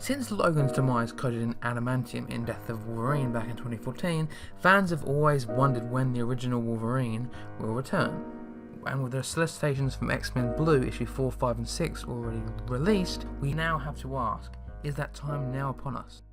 Since Logan's demise coated in adamantium in Death of Wolverine back in 2014, fans have always wondered when the original Wolverine will return. And with the solicitations from X-Men Blue issue 4, 5 and 6 already released, we now have to ask, is that time now upon us?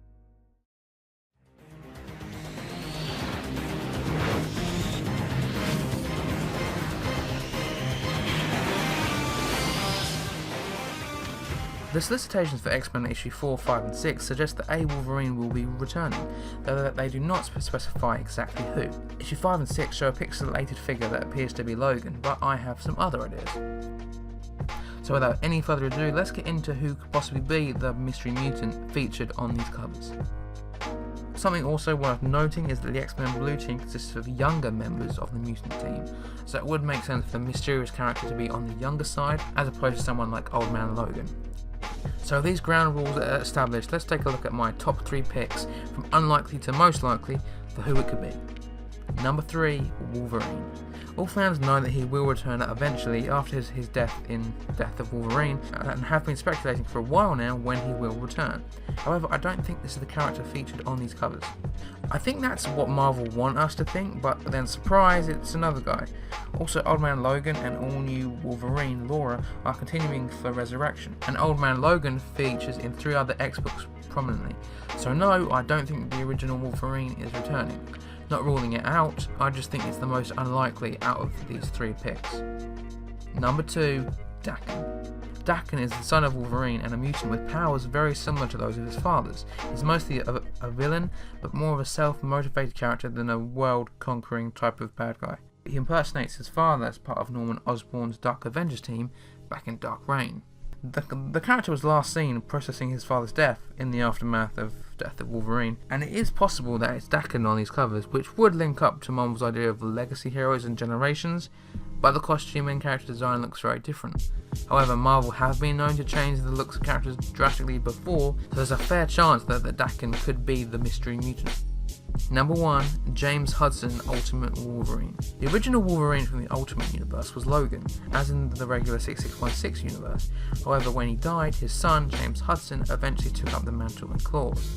The solicitations for X-Men issue 4, 5 and 6 suggest that a Wolverine will be returning, though they do not specify exactly who. Issue 5 and 6 show a pixelated figure that appears to be Logan, but I have some other ideas. So without any further ado, let's get into who could possibly be the mystery mutant featured on these covers. Something also worth noting is that the X-Men Blue team consists of younger members of the mutant team, so it would make sense for the mysterious character to be on the younger side as opposed to someone like Old Man Logan. So with these ground rules are established, let's take a look at my top 3 picks from unlikely to most likely for who it could be. Number 3, Wolverine. All fans know that he will return eventually after his death in Death of Wolverine, and have been speculating for a while now when he will return. However, I don't think this is the character featured on these covers. I think that's what Marvel want us to think, but then surprise, it's another guy. Also, Old Man Logan and all-new Wolverine Laura are continuing for Resurrection, and Old Man Logan features in 3 other X-books prominently. So no, I don't think the original Wolverine is returning. Not ruling it out, I just think it's the most unlikely out of these 3 picks. Number 2, Daken. Daken is the son of Wolverine and a mutant with powers very similar to those of his father's. He's mostly a villain, but more of a self-motivated character than a world-conquering type of bad guy. He impersonates his father as part of Norman Osborn's Dark Avengers team back in Dark Reign. The character was last seen processing his father's death in the aftermath of Death of Wolverine, and it is possible that it's Daken on these covers, which would link up to Marvel's idea of legacy heroes and generations, but the costume and character design looks very different. However, Marvel have been known to change the looks of characters drastically before, so there's a fair chance that Daken could be the mystery mutant. Number 1, James Hudson Ultimate Wolverine. The original Wolverine from the Ultimate Universe was Logan, as in the regular 6616 universe. However, when he died, his son, James Hudson, eventually took up the mantle and claws.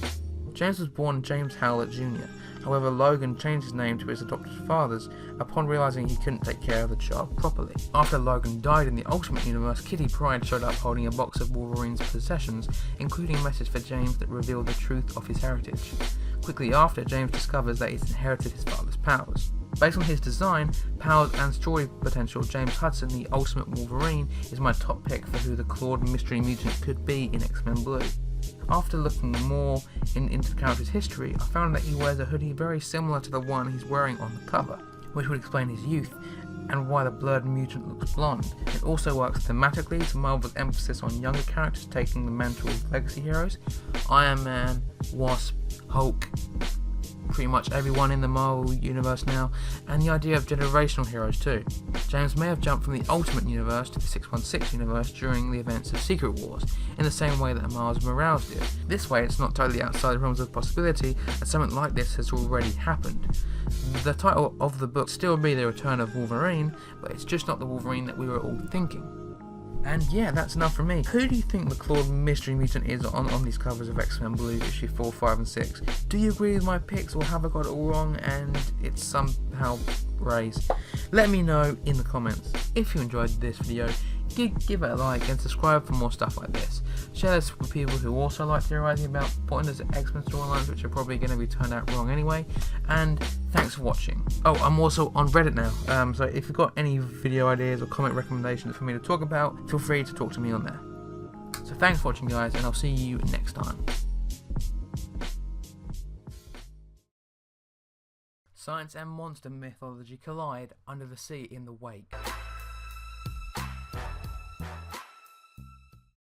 James was born James Howlett Jr., however Logan changed his name to his adopted father's upon realising he couldn't take care of the child properly. After Logan died in the Ultimate Universe, Kitty Pryde showed up holding a box of Wolverine's possessions, including a message for James that revealed the truth of his heritage. Quickly after, James discovers that he's inherited his father's powers. Based on his design, powers and story potential, James Hudson, the Ultimate Wolverine, is my top pick for who the clawed mystery mutant could be in X-Men Blue. After looking more into the character's history, I found that he wears a hoodie very similar to the one he's wearing on the cover, which would explain his youth and why the blurred mutant looks blonde. It also works thematically to Marvel's emphasis on younger characters taking the mantle of legacy heroes. Iron Man, Wasp, Hulk, pretty much everyone in the Marvel universe now, and the idea of generational heroes too. James may have jumped from the Ultimate Universe to the 616 universe during the events of Secret Wars, in the same way that Miles Morales did. This way it's not totally outside the realms of possibility, as something like this has already happened. The title of the book still be The Return of Wolverine, but it's just not the Wolverine that we were all thinking. And yeah, that's enough from me. Who do you think the clawed mystery mutant is on these covers of X-Men Blue issue 4, 5 and 6? Do you agree with my picks, or have I got it all wrong and it's somehow raised? Let me know in the comments. If you enjoyed this video, give it a like and subscribe for more stuff like this. Share this with people who also like theorizing about pointless X-Men storylines, which are probably going to be turned out wrong anyway. And thanks for watching. Oh, I'm also on Reddit now, so if you've got any video ideas or comment recommendations for me to talk about, feel free to talk to me on there. So thanks for watching, guys, and I'll see you next time. Science and monster mythology collide under the sea in the wake.